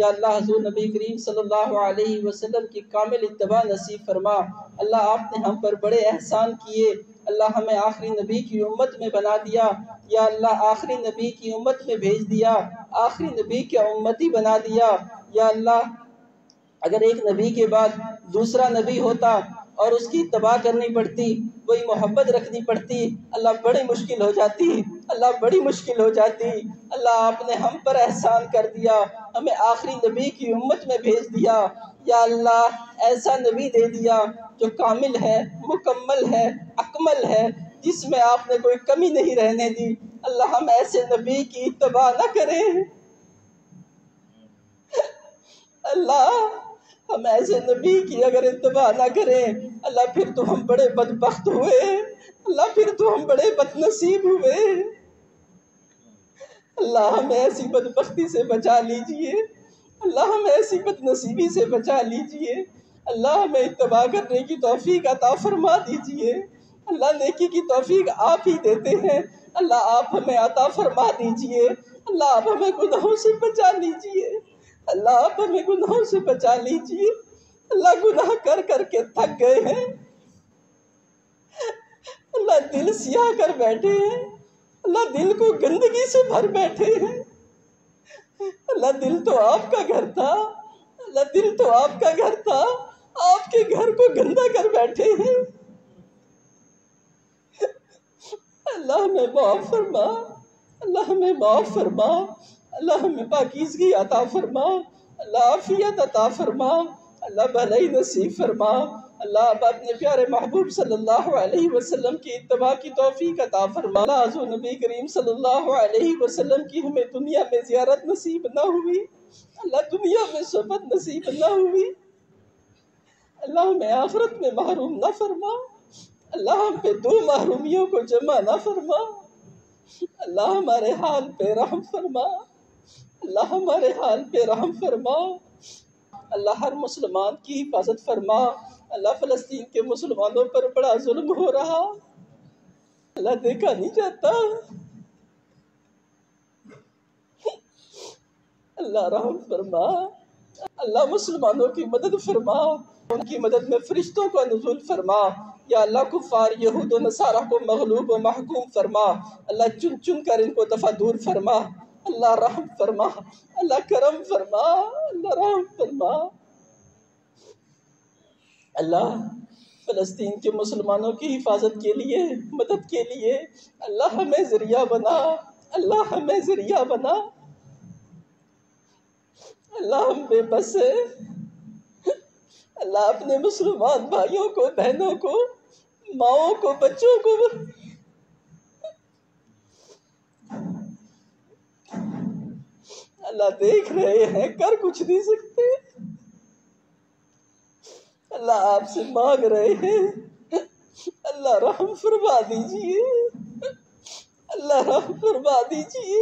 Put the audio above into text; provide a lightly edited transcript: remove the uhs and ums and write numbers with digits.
یا اللہ حضور نبی کریم صلی اللہ علیہ وسلم کی کامل اتباع نصیب فرما۔ اللہ آپ نے ہم پر بڑے احسان کیے، اللہ ہمیں آخری نبی کی امت میں بنا دیا، یا اللہ آخری نبی کی امت میں بھیج دیا، آخری نبی کے امتی بنا دیا۔ یا اللہ اگر ایک نبی کے بعد دوسرا نبی ہوتا اور اس کی اتباع کرنی پڑتی، وہی محبت رکھنی پڑتی، اللہ بڑی مشکل ہو جاتی، اللہ بڑی مشکل ہو جاتی۔ اللہ آپ نے ہم پر احسان کر دیا، ہمیں آخری نبی کی امت میں بھیج دیا۔ یا اللہ ایسا نبی دے دیا جو کامل ہے، مکمل ہے، اکمل ہے، جس میں آپ نے کوئی کمی نہیں رہنے دی۔ اللہ ہم ایسے نبی کی اتباع نہ کریں، اللہ ہم ایسے نبی کی اگر اتباع نہ کریں، اللہ پھر تو ہم بڑے بدبخت ہوئے، اللہ پھر تو ہم بڑے بد نصیب ہوئے۔ اللہ ہمیں ایسی بدبختی سے بچا لیجئے، اللہ ہمیں ایسی بد نصیبی سے بچا لیجئے۔ اللہ ہمیں اتباع کرنے کی توفیق عطا فرما دیجئے۔ اللہ نیکی کی توفیق آپ ہی دیتے ہیں، اللہ آپ ہمیں عطا فرما دیجئے۔ اللہ آپ ہمیں گناہوں سے بچا لیجئے، اللہ آپ ہمیں گناہوں سے بچا لیجئے۔ اللہ گناہ کر کر کے تھک گئے ہیں، اللہ دل سیاہ کر بیٹھے ہیں، اللہ دل کو گندگی سے بھر بیٹھے ہیں۔ اللہ دل تو آپ کا گھر تھا، اللہ دل تو آپ کا گھر تھا، آپ کے گھر کو گندا کر بیٹھے ہیں۔ اللہ ہمیں معاف فرما، اللہ ہمیں معاف فرما، اللہ ہمیں پاکیزگی عطا فرما، اللہ عافیت عطا فرما، اللہ بھلائی نصیب فرما۔ اللہ اب اپنے پیارے محبوب صلی اللہ علیہ وسلم کی اتباع کی توفیق عطا فرما۔ اللہ حضور نبی کریم صلی اللہ علیہ وسلم کی ہمیں دنیا میں زیارت نصیب نہ ہوئی، اللہ دنیا میں صحبت نصیب نہ ہوئی، اللہ ہمیں آخرت میں محروم نہ فرما، اللہ ہم پہ دو محرومیوں کو جمع نہ فرما۔ اللہ ہمارے حال پہ رحم فرما، اللہ ہمارے حال پہ رحم فرما۔ اللہ ہر مسلمان کی حفاظت فرما۔ اللہ فلسطین کے مسلمانوں پر بڑا ظلم ہو رہا، اللہ دیکھا نہیں جاتا، اللہ رحم فرما۔ اللہ مسلمانوں کی مدد فرما، ان کی مدد میں فرشتوں کا نزول فرما۔ یا اللہ کفار یہود و نصارہ کو مغلوب و محکوم فرما، اللہ چن چن کر ان کو دفع دور فرما۔ اللہ رحم فرما، اللہ کرم فرما، اللہ رحم فرما۔ اللہ فلسطین کے مسلمانوں کی حفاظت کے لیے، مدد کے لیے اللہ ہمیں ذریعہ بنا، اللہ ہمیں ذریعہ بنا۔ اللہ ہم بے بس ہیں، اللہ اپنے مسلمان بھائیوں کو، بہنوں کو، ماؤں کو، بچوں کو اللہ دیکھ رہے ہیں، کر کچھ نہیں سکتے، اللہ آپ سے مانگ رہے ہیں، اللہ رحم فرما دیجئے، اللہ رحم فرما دیجئے۔